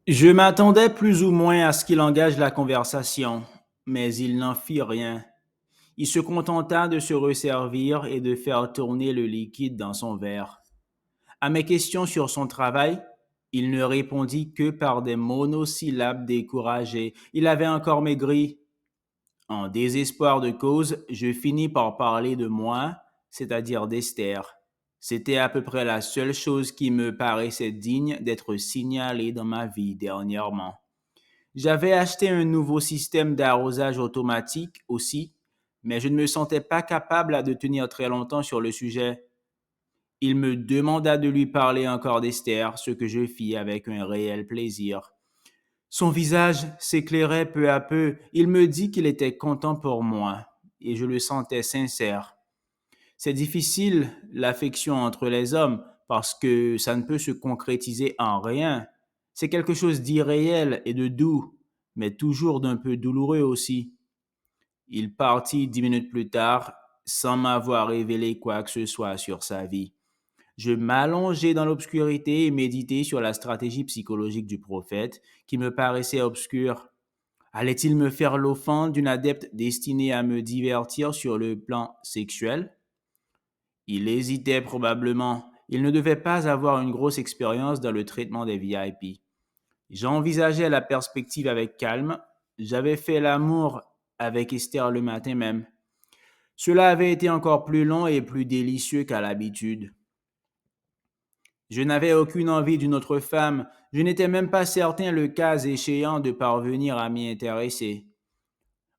Je m'attendais plus ou moins à ce qu'il engage la conversation, mais il n'en fit rien. Il se contenta de se resservir et de faire tourner le liquide dans son verre. À mes questions sur son travail, il ne répondit que par des monosyllabes découragés. Il avait encore maigri. En désespoir de cause, je finis par parler de moi, c'est-à-dire d'Esther. C'était à peu près la seule chose qui me paraissait digne d'être signalée dans ma vie dernièrement. J'avais acheté un nouveau système d'arrosage automatique aussi, mais je ne me sentais pas capable de tenir très longtemps sur le sujet. Il me demanda de lui parler encore d'Esther, ce que je fis avec un réel plaisir. Son visage s'éclairait peu à peu. Il me dit qu'il était content pour moi, et je le sentais sincère. C'est difficile, l'affection entre les hommes, parce que ça ne peut se concrétiser en rien. C'est quelque chose d'irréel et de doux, mais toujours d'un peu douloureux aussi. Il partit 10 minutes plus tard, sans m'avoir révélé quoi que ce soit sur sa vie. Je m'allongeai dans l'obscurité et méditai sur la stratégie psychologique du prophète, qui me paraissait obscure. Allait-il me faire l'offense d'une adepte destinée à me divertir sur le plan sexuel? Il hésitait probablement. Il ne devait pas avoir une grosse expérience dans le traitement des VIP. J'envisageais la perspective avec calme. J'avais fait l'amour avec Esther le matin même. Cela avait été encore plus long et plus délicieux qu'à l'habitude. Je n'avais aucune envie d'une autre femme. Je n'étais même pas certain, le cas échéant, de parvenir à m'y intéresser.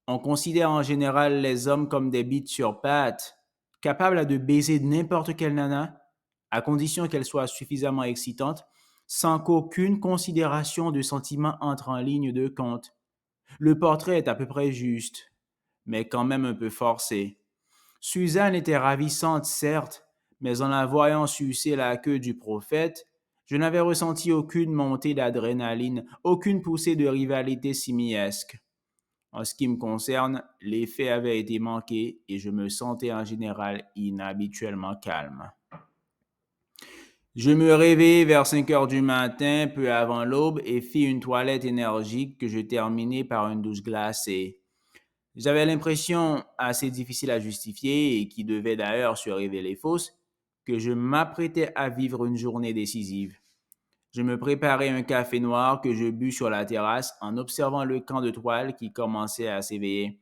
On considère en général les hommes comme des bites sur pattes, capables de baiser n'importe quelle nana, à condition qu'elle soit suffisamment excitante, sans qu'aucune considération de sentiment entre en ligne de compte. Le portrait est à peu près juste, mais quand même un peu forcé. Suzanne était ravissante, certes, mais en la voyant sucer la queue du prophète, je n'avais ressenti aucune montée d'adrénaline, aucune poussée de rivalité simiesque. En ce qui me concerne, l'effet avait été manqué et je me sentais en général inhabituellement calme. Je me réveillai vers 5 heures du matin, peu avant l'aube, et fis une toilette énergique que je terminai par une douche glacée. J'avais l'impression, assez difficile à justifier et qui devait d'ailleurs se révéler fausse, que je m'apprêtais à vivre une journée décisive. Je me préparai un café noir que je bus sur la terrasse en observant le camp de toile qui commençait à s'éveiller.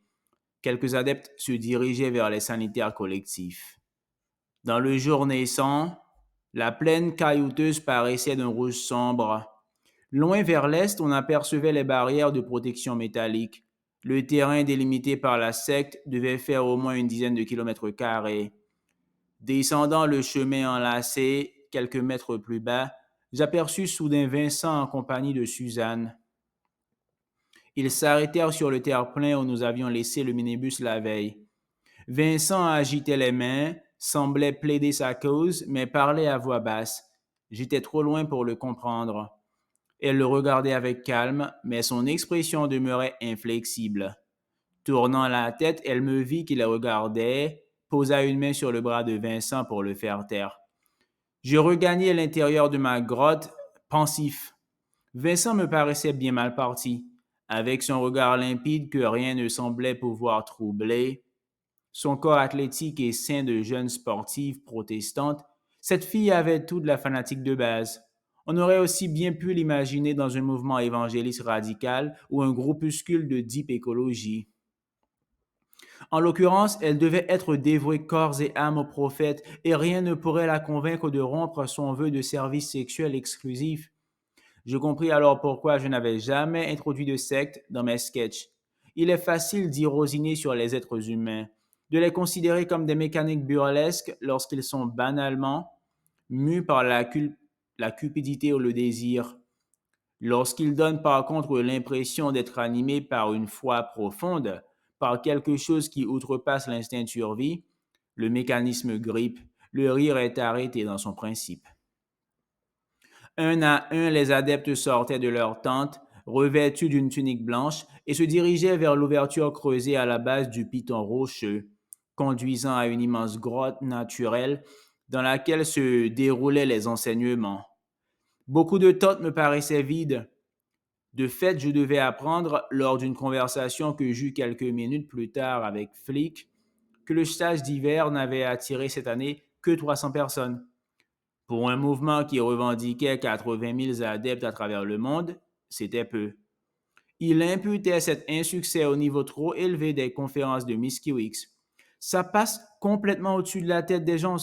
Quelques adeptes se dirigeaient vers les sanitaires collectifs. Dans le jour naissant, la plaine caillouteuse paraissait d'un rouge sombre. Loin vers l'est, on apercevait les barrières de protection métallique. Le terrain délimité par la secte devait faire au moins une dizaine de kilomètres carrés. Descendant le chemin enlacé, quelques mètres plus bas, j'aperçus soudain Vincent en compagnie de Suzanne. Ils s'arrêtèrent sur le terre-plein où nous avions laissé le minibus la veille. Vincent agitait les mains, semblait plaider sa cause, mais parlait à voix basse. J'étais trop loin pour le comprendre. Elle le regardait avec calme, mais son expression demeurait inflexible. Tournant la tête, elle me vit qu'il regardait, posa une main sur le bras de Vincent pour le faire taire. Je regagnai l'intérieur de ma grotte, pensif. Vincent me paraissait bien mal parti. Avec son regard limpide que rien ne semblait pouvoir troubler, son corps athlétique et sain de jeune sportive protestante, cette fille avait tout de la fanatique de base. On aurait aussi bien pu l'imaginer dans un mouvement évangéliste radical ou un groupuscule de deep écologie. En l'occurrence, elle devait être dévouée corps et âme au prophète, et rien ne pourrait la convaincre de rompre son vœu de service sexuel exclusif. Je compris alors pourquoi je n'avais jamais introduit de secte dans mes sketchs. Il est facile d'irosiner sur les êtres humains, de les considérer comme des mécaniques burlesques lorsqu'ils sont banalement mus par la cupidité ou le désir. Lorsqu'ils donnent par contre l'impression d'être animés par une foi profonde, par quelque chose qui outrepasse l'instinct de survie, le mécanisme grippe, le rire est arrêté dans son principe. Un à un, les adeptes sortaient de leur tente, revêtus d'une tunique blanche, et se dirigeaient vers l'ouverture creusée à la base du piton rocheux, conduisant à une immense grotte naturelle dans laquelle se déroulaient les enseignements. Beaucoup de tentes me paraissaient vides. De fait, je devais apprendre lors d'une conversation que j'eus quelques minutes plus tard avec Flick que le stage d'hiver n'avait attiré cette année que 300 personnes. Pour un mouvement qui revendiquait 80 000 adeptes à travers le monde, c'était peu. Il imputait cet insuccès au niveau trop élevé des conférences de Miskiwix. Ça passe complètement au-dessus de la tête des gens.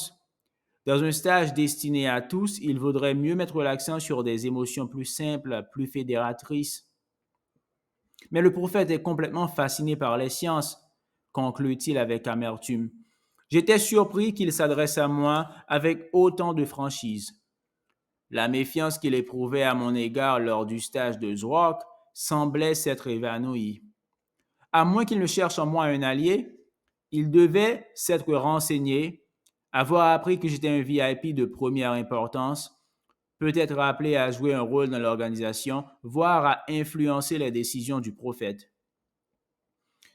Dans un stage destiné à tous, il vaudrait mieux mettre l'accent sur des émotions plus simples, plus fédératrices. Mais le prophète est complètement fasciné par les sciences, conclut-il avec amertume. J'étais surpris qu'il s'adresse à moi avec autant de franchise. La méfiance qu'il éprouvait à mon égard lors du stage de Zrock semblait s'être évanouie. À moins qu'il ne cherche en moi un allié, il devait s'être renseigné, avoir appris que j'étais un VIP de première importance, peut-être appelé à jouer un rôle dans l'organisation, voire à influencer les décisions du prophète.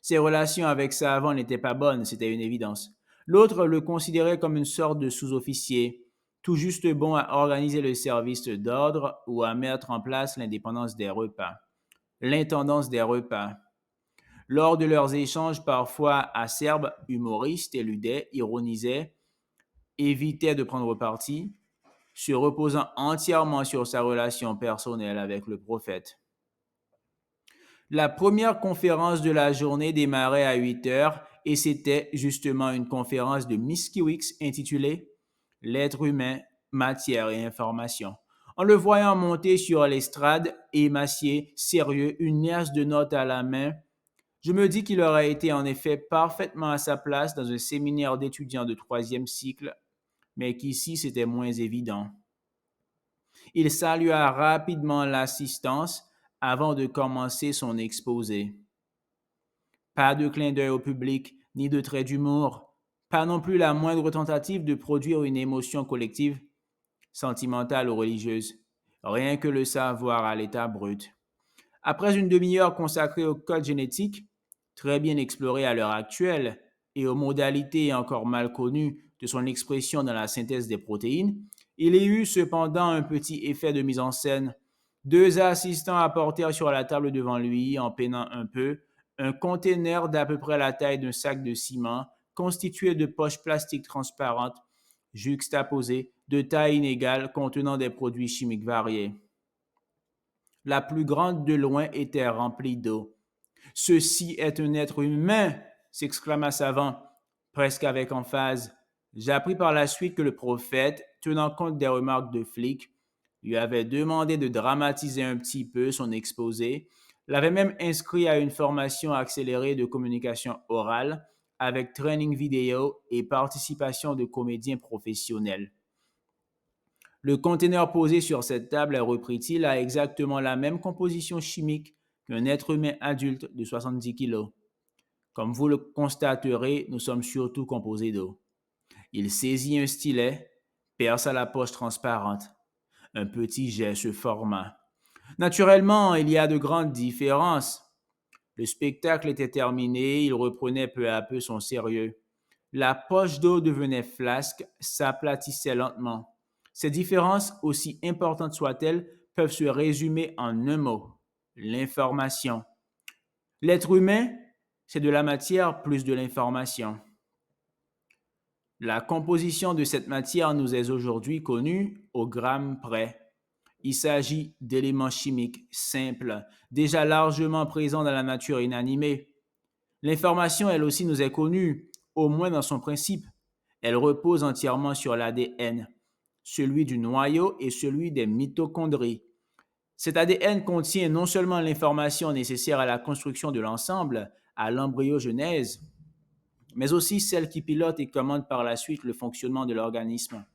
Ses relations avec sa avant n'étaient pas bonnes, c'était une évidence. L'autre le considérait comme une sorte de sous-officier, tout juste bon à organiser le service d'ordre ou à mettre en place l'indépendance des repas, l'intendance des repas. Lors de leurs échanges parfois acerbes, humoristes éludaient, ironisaient, évitaient de prendre parti, se reposant entièrement sur sa relation personnelle avec le prophète. La première conférence de la journée démarrait à 8 heures et c'était justement une conférence de Miskiwix intitulée L'être humain, matière et information. En le voyant monter sur l'estrade, émacié, sérieux, une liasse de notes à la main, je me dis qu'il aurait été en effet parfaitement à sa place dans un séminaire d'étudiants de troisième cycle, mais qu'ici c'était moins évident. Il salua rapidement l'assistance avant de commencer son exposé. Pas de clin d'œil au public, ni de trait d'humour, pas non plus la moindre tentative de produire une émotion collective, sentimentale ou religieuse, rien que le savoir à l'état brut. Après une demi-heure consacrée au code génétique, très bien exploré à l'heure actuelle, et aux modalités encore mal connues de son expression dans la synthèse des protéines, il y eut cependant un petit effet de mise en scène. Deux assistants apportèrent sur la table devant lui, en peinant un peu, un conteneur d'à peu près la taille d'un sac de ciment, constitué de poches plastiques transparentes, juxtaposées, de taille inégale, contenant des produits chimiques variés. La plus grande de loin était remplie d'eau. Ceci est un être humain, s'exclama Savant, presque avec emphase. J'appris par la suite que le prophète, tenant compte des remarques de Flick, lui avait demandé de dramatiser un petit peu son exposé, l'avait même inscrit à une formation accélérée de communication orale avec training vidéo et participation de comédiens professionnels. Le conteneur posé sur cette table, reprit-il, a exactement la même composition chimique qu'un être humain adulte de 70 kilos. Comme vous le constaterez, nous sommes surtout composés d'eau. Il saisit un stylet, perça la poche transparente. Un petit jet se forma. Naturellement, il y a de grandes différences. Le spectacle était terminé, il reprenait peu à peu son sérieux. La poche d'eau devenait flasque, s'aplatissait lentement. Ces différences, aussi importantes soient-elles, peuvent se résumer en un mot, l'information. L'être humain, c'est de la matière plus de l'information. La composition de cette matière nous est aujourd'hui connue au gramme près. Il s'agit d'éléments chimiques simples, déjà largement présents dans la nature inanimée. L'information, elle aussi, nous est connue, au moins dans son principe. Elle repose entièrement sur l'ADN, celui du noyau et celui des mitochondries. Cet ADN contient non seulement l'information nécessaire à la construction de l'ensemble, à l'embryogenèse, mais aussi celle qui pilote et commande par la suite le fonctionnement de l'organisme.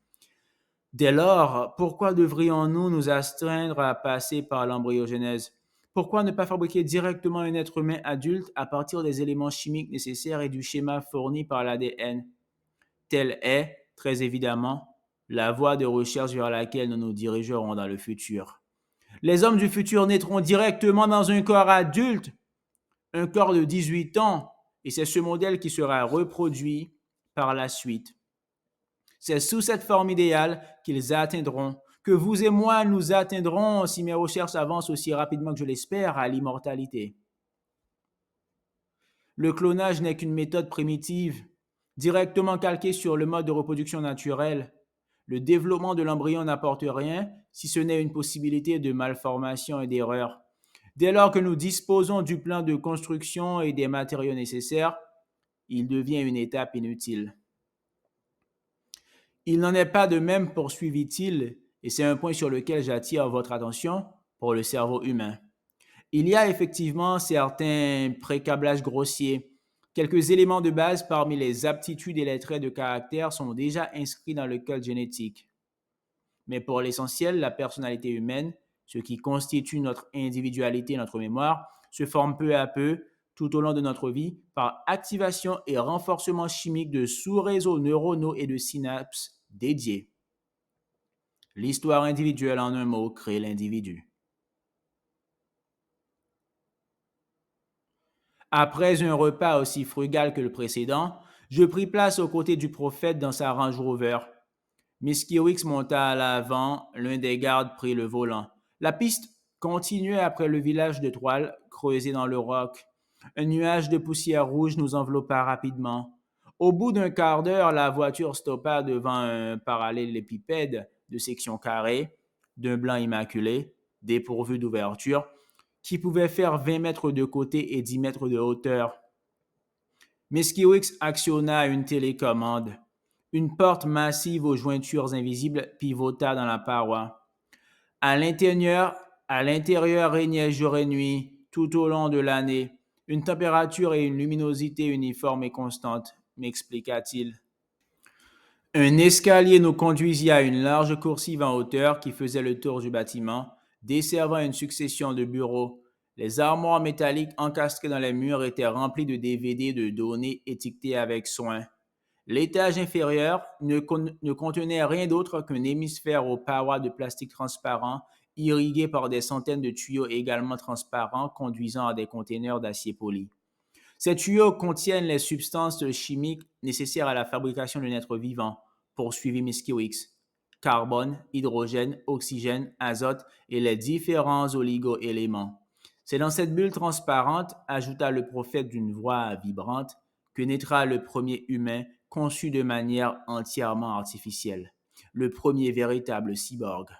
Dès lors, pourquoi devrions-nous nous astreindre à passer par l'embryogenèse? Pourquoi ne pas fabriquer directement un être humain adulte à partir des éléments chimiques nécessaires et du schéma fourni par l'ADN? Telle est, très évidemment, la voie de recherche vers laquelle nous nous dirigerons dans le futur. Les hommes du futur naîtront directement dans un corps adulte, un corps de 18 ans, et c'est ce modèle qui sera reproduit par la suite. C'est sous cette forme idéale qu'ils atteindront que vous et moi nous atteindrons, si mes recherches avancent aussi rapidement que je l'espère, à l'immortalité. Le clonage n'est qu'une méthode primitive, directement calquée sur le mode de reproduction naturel. Le développement de l'embryon n'apporte rien, si ce n'est une possibilité de malformation et d'erreur. Dès lors que nous disposons du plan de construction et des matériaux nécessaires, il devient une étape inutile. Il n'en est pas de même, poursuivit-il, et c'est un point sur lequel j'attire votre attention, pour le cerveau humain. Il y a effectivement certains précablages grossiers. Quelques éléments de base parmi les aptitudes et les traits de caractère sont déjà inscrits dans le code génétique. Mais pour l'essentiel, la personnalité humaine, ce qui constitue notre individualité et notre mémoire, se forme peu à peu, tout au long de notre vie, par activation et renforcement chimique de sous-réseaux neuronaux et de synapses dédiés. L'histoire individuelle, en un mot, crée l'individu. Après un repas aussi frugal que le précédent, je pris place aux côtés du prophète dans sa Range Rover. Miss Kiwix monta à l'avant, l'un des gardes prit le volant. La piste continuait après le village de toile creusé dans le roc. Un nuage de poussière rouge nous enveloppa rapidement. Au bout d'un quart d'heure, la voiture stoppa devant un parallélépipède de section carrée, d'un blanc immaculé, dépourvu d'ouverture, qui pouvait faire 20 mètres de côté et 10 mètres de hauteur. Miss Kiwix actionna une télécommande. Une porte massive aux jointures invisibles pivota dans la paroi. À l'intérieur, à l'intérieur régnait jour et nuit, tout au long de l'année, une température et une luminosité uniformes et constantes, m'expliqua-t-il. Un escalier nous conduisit à une large coursive en hauteur qui faisait le tour du bâtiment, desservant une succession de bureaux. Les armoires métalliques encastrées dans les murs étaient remplies de DVD de données étiquetées avec soin. L'étage inférieur ne contenait rien d'autre qu'un hémisphère aux parois de plastique transparent, irrigué par des centaines de tuyaux également transparents conduisant à des conteneurs d'acier poli. Ces tuyaux contiennent les substances chimiques nécessaires à la fabrication d'un être vivant, poursuivit Miss Kiwix. Carbone, hydrogène, oxygène, azote et les différents oligo-éléments. C'est dans cette bulle transparente, ajouta le prophète d'une voix vibrante, que naîtra le premier humain conçu de manière entièrement artificielle, le premier véritable cyborg.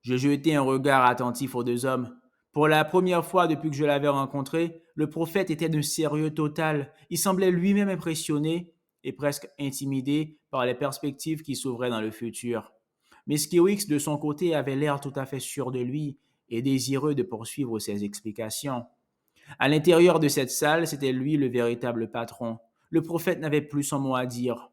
Je jetai un regard attentif aux deux hommes. Pour la première fois depuis que je l'avais rencontré, le prophète était d'un sérieux total. Il semblait lui-même impressionné et presque intimidé par les perspectives qui s'ouvraient dans le futur. Mais Skiwix, de son côté, avait l'air tout à fait sûr de lui et désireux de poursuivre ses explications. À l'intérieur de cette salle, c'était lui le véritable patron. Le prophète n'avait plus son mot à dire.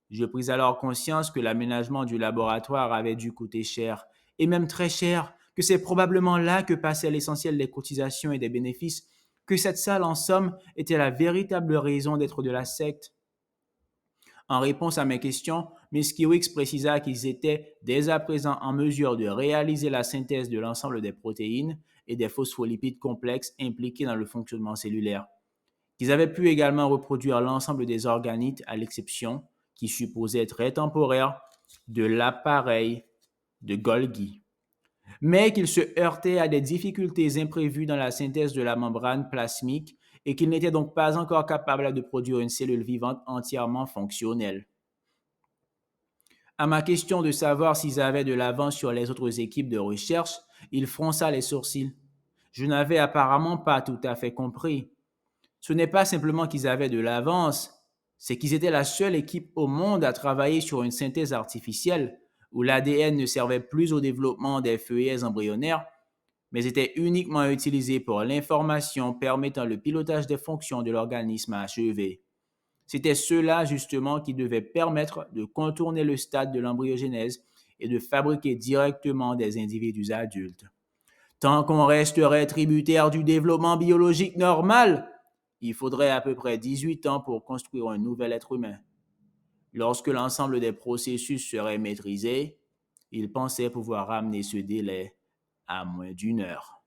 Je pris alors conscience que l'aménagement du laboratoire avait dû coûter cher, et même très cher, que c'est probablement là que passait l'essentiel des cotisations et des bénéfices, que cette salle, en somme, était la véritable raison d'être de la secte. En réponse à mes questions, Miss Kiwix précisa qu'ils étaient dès à présent en mesure de réaliser la synthèse de l'ensemble des protéines et des phospholipides complexes impliqués dans le fonctionnement cellulaire, qu'ils avaient pu également reproduire l'ensemble des organites à l'exception, qui supposait très temporaire, de l'appareil de Golgi, mais qu'ils se heurtaient à des difficultés imprévues dans la synthèse de la membrane plasmique et qu'ils n'étaient donc pas encore capables de produire une cellule vivante entièrement fonctionnelle. À ma question de savoir s'ils avaient de l'avance sur les autres équipes de recherche, il fronça les sourcils. Je n'avais apparemment pas tout à fait compris. Ce n'est pas simplement qu'ils avaient de l'avance, c'est qu'ils étaient la seule équipe au monde à travailler sur une synthèse artificielle où l'ADN ne servait plus au développement des feuillets embryonnaires, mais était uniquement utilisé pour l'information permettant le pilotage des fonctions de l'organisme achevé. C'était cela justement qui devait permettre de contourner le stade de l'embryogénèse et de fabriquer directement des individus adultes. Tant qu'on resterait tributaire du développement biologique normal, il faudrait à peu près 18 ans pour construire un nouvel être humain. Lorsque l'ensemble des processus serait maîtrisé, il pensait pouvoir ramener ce délai à moins d'1 heure.